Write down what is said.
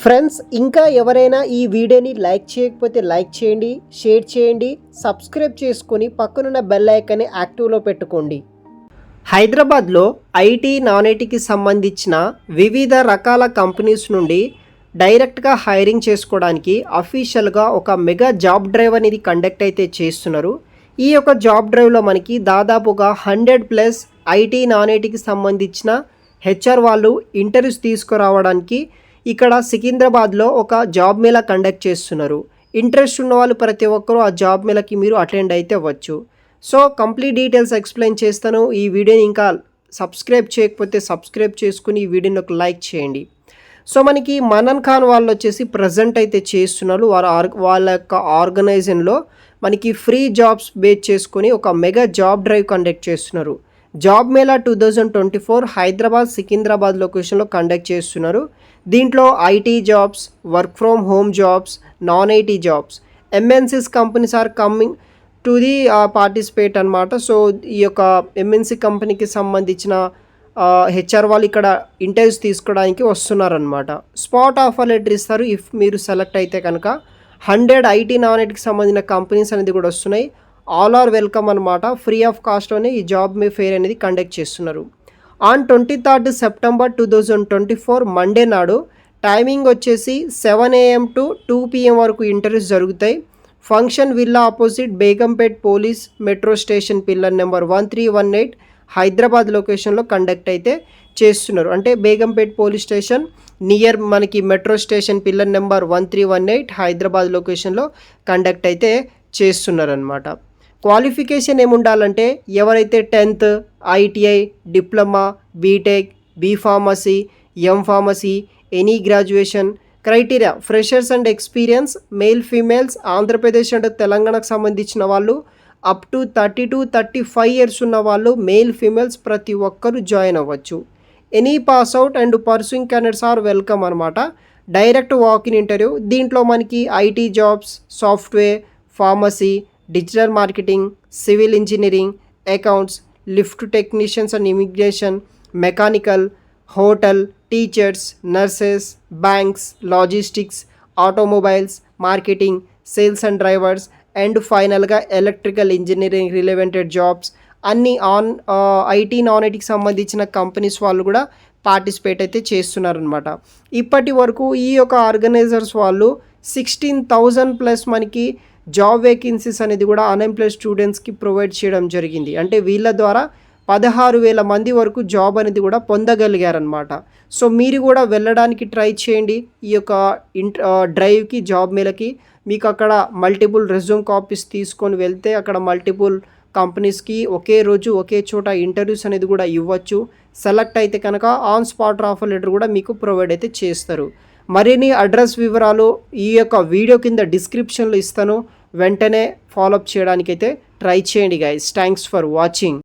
Friends, ఇంకా ఎవరైనా ఈ వీడియోని లైక్ చేయకపోతే లైక్ చేయండి, షేర్ చేయండి, సబ్స్క్రైబ్ చేసుకొని పక్కనున్న బెల్ ఐకాన్ని యాక్టివ్లో పెట్టుకోండి. హైదరాబాద్లో ఐటీ నాన్ ఐటీకి సంబంధించిన వివిధ రకాల కంపెనీస్ నుండి డైరెక్ట్గా హైరింగ్ చేసుకోవడానికి అఫీషియల్గా ఒక మెగా జాబ్ డ్రైవ్ అనేది కండక్ట్ అయితే చేస్తున్నారు. ఈ యొక్క జాబ్ డ్రైవ్లో మనకి దాదాపుగా 100+ ఐటీ నాన్ ఐటీకి సంబంధించిన హెచ్ఆర్ వాళ్ళు ఇంటర్వ్యూస్ తీసుకురావడానికి ఇక్కడ సికింద్రాబాద్లో ఒక జాబ్ మేళా కండక్ట్ చేస్తున్నారు. ఇంట్రెస్ట్ ఉన్న వాళ్ళు ప్రతి ఒక్కరూ ఆ జాబ్ మేళాకి మీరు అటెండ్ అయితే అవ్వచ్చు. సో కంప్లీట్ డీటెయిల్స్ ఎక్స్ప్లెయిన్ చేస్తాను. ఈ వీడియోని ఇంకా సబ్స్క్రైబ్ చేయకపోతే సబ్స్క్రైబ్ చేసుకుని ఈ వీడియోని ఒక లైక్ చేయండి. సో మనకి మనన్ ఖాన్ వాళ్ళు వచ్చేసి ప్రజెంట్ అయితే చేస్తున్నారు. వాళ్ళ యొక్క ఆర్గనైజేషన్లో మనకి ఫ్రీ జాబ్స్ బేస్ చేసుకొని ఒక మెగా జాబ్ డ్రైవ్ కండక్ట్ చేస్తున్నారు. జాబ్ మేళా 2024 హైదరాబాద్ సికింద్రాబాద్ లొకేషన్లో కండక్ట్ చేస్తున్నారు. దీంట్లో IT jobs, work from home jobs, non IT jobs, MNCs companies are coming to the participate అనమాట. సో ఈ యొక్క ఎంఎన్సీ కంపెనీకి సంబంధించిన హెచ్ఆర్ వాళ్ళు ఇక్కడ ఇంటర్వ్యూస్ తీసుకోవడానికి వస్తున్నారనమాట. స్పాట్ ఆఫర్ లెటర్ ఇస్తారు ఇఫ్ మీరు సెలెక్ట్ అయితే కనుక. 100 ఐటీ నాన్ ఐటీకి సంబంధించిన కంపెనీస్ అనేది కూడా వస్తున్నాయి. ఆల్ ఆర్ వెల్కమ్ అనమాట. ఫ్రీ ఆఫ్ కాస్ట్లోనే ఈ జాబ్ ఫెయిర్ అనేది కండక్ట్ చేస్తున్నారు. ఆన్ 23rd సెప్టెంబర్ 2024 మండే నాడు టైమింగ్ వచ్చేసి 7 AM to 2 PM వరకు ఇంటర్వ్యూస్ జరుగుతాయి. Function villa opposite Begumpet police metro station pillar number 1318 Hyderabad లొకేషన్లో కండక్ట్ అయితే చేస్తున్నారు. అంటే బేగంపేట్ పోలీస్ స్టేషన్ నియర్ మనకి metro station pillar number 1318 Hyderabad లొకేషన్లో కండక్ట్ అయితే చేస్తున్నారనమాట. క్వాలిఫికేషన్ ఏముండాలంటే ఎవరైతే 10th, ITI, diploma, BTech, B pharmacy, M pharmacy, any graduation criteria freshers and experience male females Andhra Pradesh and తెలంగాణకు సంబంధించిన వాళ్ళు అప్ టు 30 to 35 ఇయర్స్ ఉన్న వాళ్ళు మేల్ ఫీమేల్స్ ప్రతి ఒక్కరు జాయిన్ అవ్వచ్చు. Any pass out and pursuing candidates are welcome అనమాట. Direct walk-in interview. దీంట్లో మనకి IT jobs, software, pharmacy, digital marketing, civil engineering, accounts, lift technicians and immigration, mechanical, hotel, teachers, nurses, banks, logistics, automobiles, marketing, sales and drivers and ఫైనల్గా electrical engineering relevanted jobs అన్నీ IT non ఐటీకి సంబంధించిన companies వాళ్ళు కూడా participate అయితే చేస్తున్నారనమాట. ఇప్పటి వరకు ఈ యొక్క ఆర్గనైజర్స్ వాళ్ళు 16,000+ మనకి జాబ్ వేకెన్సీస్ అనేది కూడా అన్ఎంప్లాయ్డ్ స్టూడెంట్స్కి ప్రొవైడ్ చేయడం జరిగింది. అంటే వీళ్ళ ద్వారా 16,000 మంది వరకు జాబ్ అనేది కూడా పొందగలిగారనమాట. సో మీరు కూడా వెళ్ళడానికి ట్రై చేయండి ఈ యొక్క డ్రైవ్కి, జాబ్ మేళకి. మీకు అక్కడ మల్టిపుల్ రెజ్యూమ్ కాపీస్ తీసుకొని వెళ్తే అక్కడ మల్టిపుల్ కంపెనీస్కి ఒకే రోజు ఒకే చోట ఇంటర్వ్యూస్ అనేది కూడా ఇవ్వచ్చు. సెలెక్ట్ అయితే కనుక ఆన్ స్పాట్ ఆఫర్ లెటర్ కూడా మీకు ప్రొవైడ్ అయితే చేస్తారు. మరిన్ని అడ్రస్ వివరాలు ఈ యొక్క వీడియో కింద డిస్క్రిప్షన్లో ఇస్తాను. వెంటనే ఫాలోఅప్ చేయడానికైతే ట్రై చేయండి గైస్. Thanks for watching.